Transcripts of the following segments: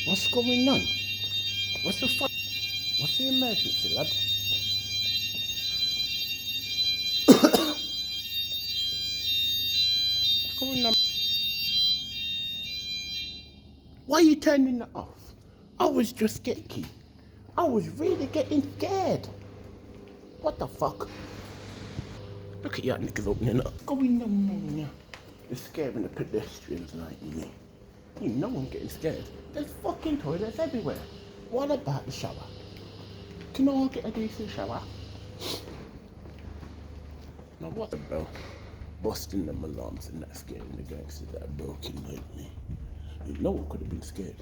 What's going on? What's the fuck? What's the emergency, lad? What's going on? Why are you turning that off? I was just getting. I was really getting scared. What the fuck? Look at y'all niggas opening up. What's going on now? You're scaring the pedestrians like me. You know I'm getting scared. There's fucking toilets everywhere. What about the shower? Can I all get a decent shower? Now what about busting them alarms and not scaring the gangsters that are broken like me? You know I could have been scared.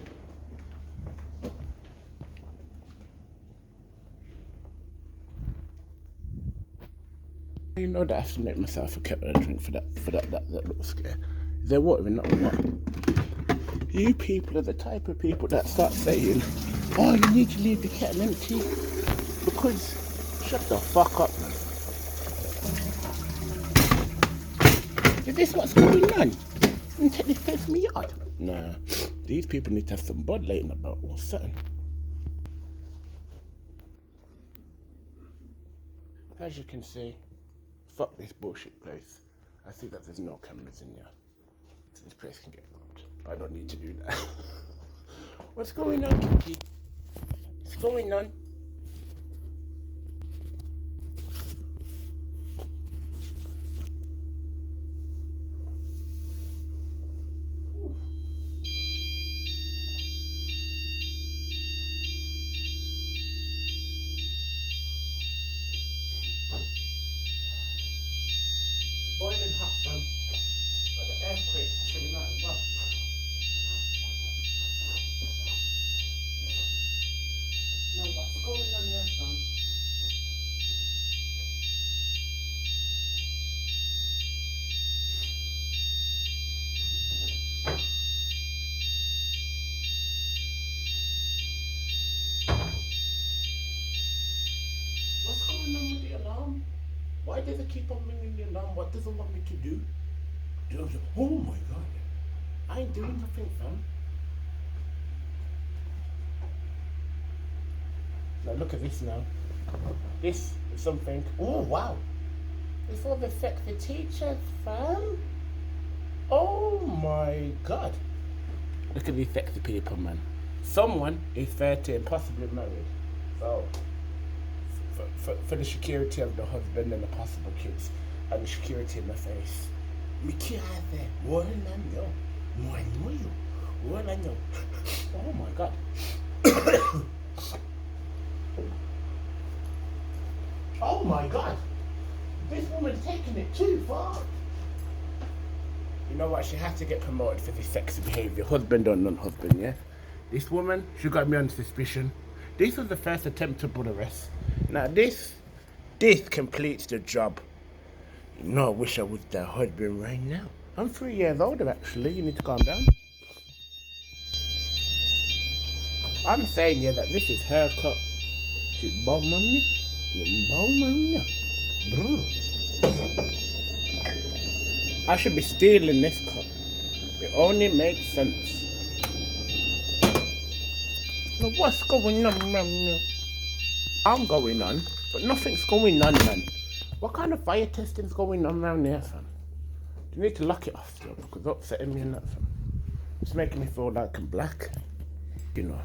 You know that I have to make myself a kettle of drink for that little scare. Is there water in that one? You people are the type of people that start saying, oh, you need to leave the kettle empty. Because, shut the fuck up, man. Is this what's going on? And take this place from me yard? Nah, these people need to have some Bud Light in about or something. As you can see, fuck this bullshit place. I see that there's no cameras in here. So this place can get robbed. I don't need to do that. What's going on, Kiki? What's going on? Boiling hot, son. But the earthquake's chilling out as well. Now what's going on here, son? What's going on with the alarm? Why does it keep on ringing the alarm? What does it want me to do? Oh my god. I ain't doing nothing, fam. Now look at this now. This is something. Oh wow. This will affect the teachers, fam. Oh my god. Look at the sexy people, man. Someone is 30 and possibly married. So for the security of the husband and the possible kids and the security in the face. Me can't have more than you. More than you. More than you. Oh my god. Oh my god. This woman's taking it too far. You know what? She has to get promoted for this sexy behavior. Husband or non-husband, yeah? This woman, she got me on suspicion. This was the first attemptable arrest. Now this completes the job. You know, I wish I was their husband right now. I'm 3 years older actually, you need to calm down. I'm saying yeah that this is haircut. She's bald mommy. I should be stealing this cut. It only makes sense. Now what's going on, man? I'm going on, but nothing's going on, man. What kind of fire testing's going on around here, fam? You need to lock it off still, because it's upsetting me and that, fam. It's making me feel like I'm black. You know,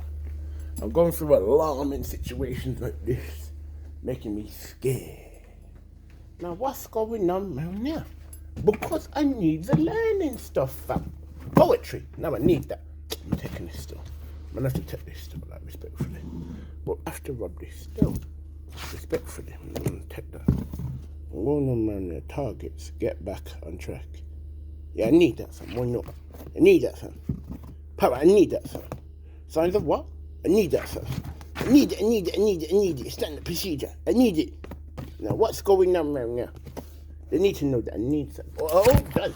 I'm going through alarming situations like this, making me scared. Now what's going on around here? Because I need the learning stuff, fam. Poetry. Now I need that. I'm taking this still. I'm gonna have to take this still, like, respectfully. But I have to rub this still. Respectfully. I'm gonna take that. I'm going on, man, the targets. Get back on track. Yeah, I need that, fam. Why not? I need that, fam. Power, I need that, fam. Signs of what? I need that, fam. I need it. Standard procedure. I need it. Now, what's going on around here? They need to know that I need something. Oh, done.